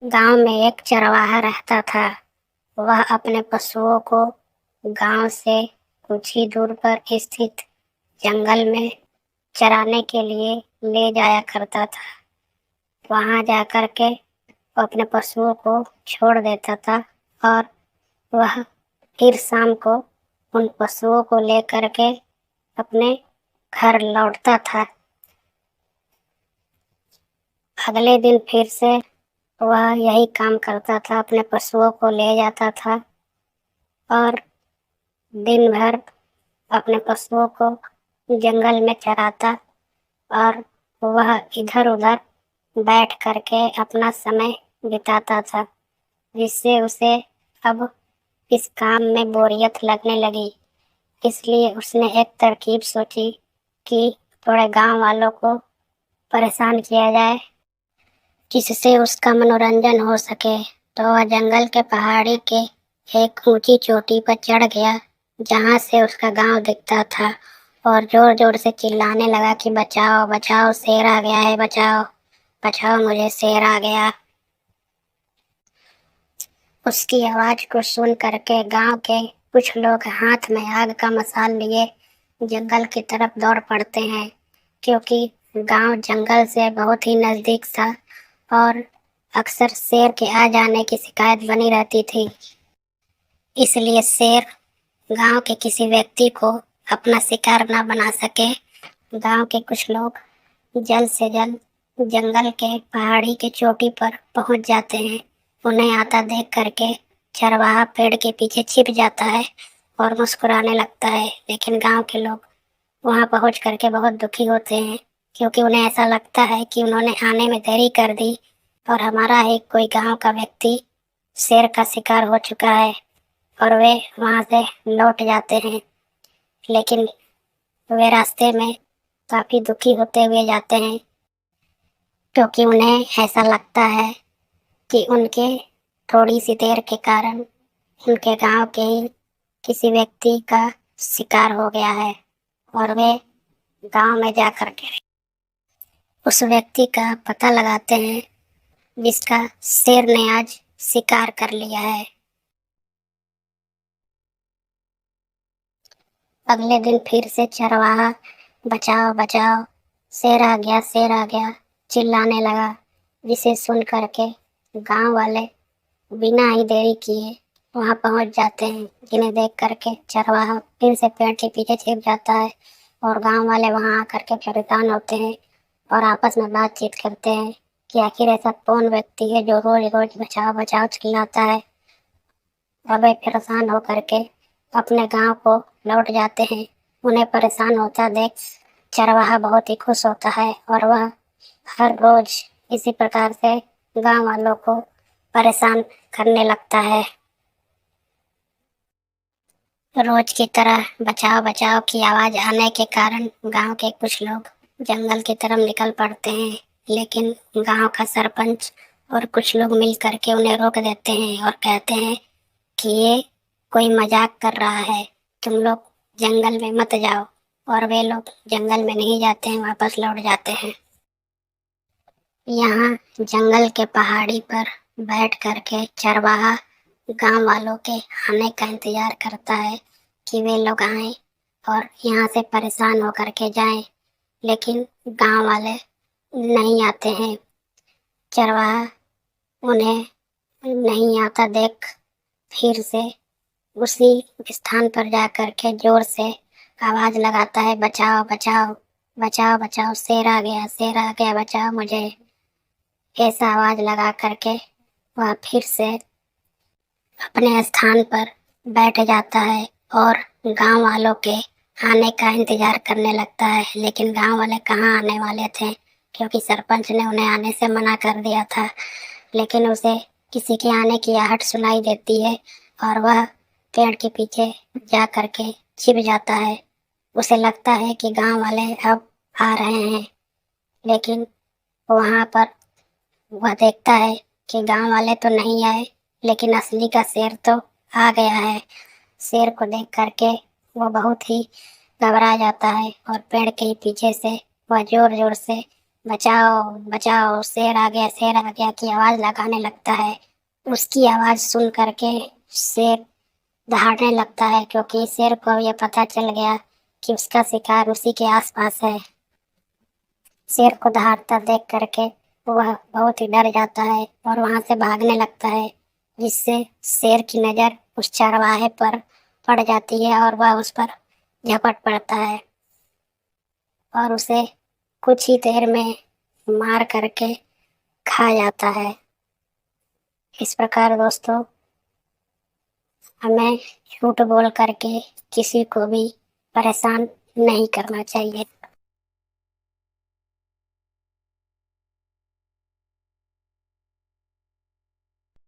गांव में एक चरवाहा रहता था। वह अपने पशुओं को गांव से कुछ ही दूर पर स्थित जंगल में चराने के लिए ले जाया करता था। वहां जाकर के वो अपने पशुओं को छोड़ देता था और वह फिर शाम को उन पशुओं को लेकर के अपने घर लौटता था। अगले दिन फिर से वह यही काम करता था, अपने पशुओं को ले जाता था और दिन भर अपने पशुओं को जंगल में चराता और वह इधर उधर बैठ करके अपना समय बिताता था, जिससे उसे अब इस काम में बोरियत लगने लगी। इसलिए उसने एक तरकीब सोची कि थोड़े गांव वालों को परेशान किया जाए, जिससे उसका मनोरंजन हो सके। तो वह जंगल के पहाड़ी के एक ऊंची चोटी पर चढ़ गया, जहां से उसका गांव दिखता था, और जोर जोर से चिल्लाने लगा कि बचाओ बचाओ, शेर आ गया है, बचाओ बचाओ, मुझे शेर आ गया। उसकी आवाज को सुन करके गांव के कुछ लोग हाथ में आग का मसाल लिए जंगल की तरफ दौड़ पड़ते हैं, क्योंकि गांव जंगल से बहुत ही नजदीक था और अक्सर शेर के आ जाने की शिकायत बनी रहती थी। इसलिए शेर गांव के किसी व्यक्ति को अपना शिकार न बना सके, गांव के कुछ लोग जल्द से जल्द जंगल के पहाड़ी के चोटी पर पहुंच जाते हैं। उन्हें आता देख करके चरवाहा पेड़ के पीछे छिप जाता है और मुस्कुराने लगता है, लेकिन गांव के लोग वहां पहुंच करके बहुत दुखी होते हैं, क्योंकि उन्हें ऐसा लगता है कि उन्होंने आने में देरी कर दी और हमारा ही कोई गांव का व्यक्ति शेर का शिकार हो चुका है, और वे वहां से लौट जाते हैं। लेकिन वे रास्ते में काफी दुखी होते हुए जाते हैं, क्योंकि उन्हें ऐसा लगता है कि उनके थोड़ी सी देर के कारण उनके गांव के ही किसी व्यक्ति का शिकार हो गया है, और वे गांव में जाकर के उस व्यक्ति का पता लगाते हैं जिसका शेर ने आज शिकार कर लिया है। अगले दिन फिर से चरवाहा बचाओ बचाओ, शेर आ गया, शेर आ गया चिल्लाने लगा, जिसे सुन करके गांव वाले बिना ही देरी किए वहां पहुंच जाते हैं, जिन्हें देख करके चरवाहा फिर से पेड़ के पीछे छिप जाता है और गांव वाले वहां आकर के परेशान होते हैं और आपस में बातचीत करते हैं कि आखिर ऐसा कौन व्यक्ति है जो रोज रोज बचाओ बचाओ चिल्लाता है। अब वे परेशान होकर के अपने गांव को लौट जाते हैं। उन्हें परेशान होता देख चरवाहा बहुत ही खुश होता है और वह हर रोज इसी प्रकार से गांव वालों को परेशान करने लगता है। रोज की तरह बचाओ बचाओ की आवाज आने के कारण गांव के कुछ लोग जंगल की तरफ निकल पड़ते हैं, लेकिन गांव का सरपंच और कुछ लोग मिल करके उन्हें रोक देते हैं और कहते हैं कि ये कोई मजाक कर रहा है, तुम लोग जंगल में मत जाओ। और वे लोग जंगल में नहीं जाते हैं, वापस लौट जाते हैं। यहाँ जंगल के पहाड़ी पर बैठ करके चरवाहा गांव वालों के आने का इंतजार करता है कि वे लोग आए और यहाँ से परेशान होकर के जाएं, लेकिन गांव वाले नहीं आते हैं। चरवाहा उन्हें नहीं आता देख फिर से उसी स्थान पर जाकर के जोर से आवाज लगाता है, बचाओ बचाओ बचाओ बचाओ, शेर आ गया, शेर आ गया, बचाओ मुझे। ऐसा आवाज लगा करके वह फिर से अपने स्थान पर बैठ जाता है और गांव वालों के आने का इंतजार करने लगता है, लेकिन गांव वाले कहाँ आने वाले थे, क्योंकि सरपंच ने उन्हें आने से मना कर दिया था। लेकिन उसे किसी के आने की आहट सुनाई देती है और वह पेड़ के पीछे जा करके छिप जाता है। उसे लगता है कि गांव वाले अब आ रहे हैं, लेकिन वहां पर वह देखता है कि गांव वाले तो नहीं आए, लेकिन असली का शेर तो आ गया है। शेर को देख करके वो बहुत ही घबरा जाता है और पेड़ के ही पीछे से वह जोर जोर से बचाओ बचाओ, शेर आ गया की आवाज लगाने लगता है। उसकी आवाज सुन करके शेर दहाड़ने लगता है, क्योंकि शेर को ये पता चल गया कि उसका शिकार उसी के आसपास है। शेर को दहाड़ता देख करके वह बहुत ही डर जाता है और वहां से भागने लगता है, जिससे शेर की नजर उस चरवाहे पर पड़ जाती है और वह उस पर झपट पड़ता है और उसे कुछ ही देर में मार करके खा जाता है। इस प्रकार दोस्तों, हमें झूठ बोल करके किसी को भी परेशान नहीं करना चाहिए।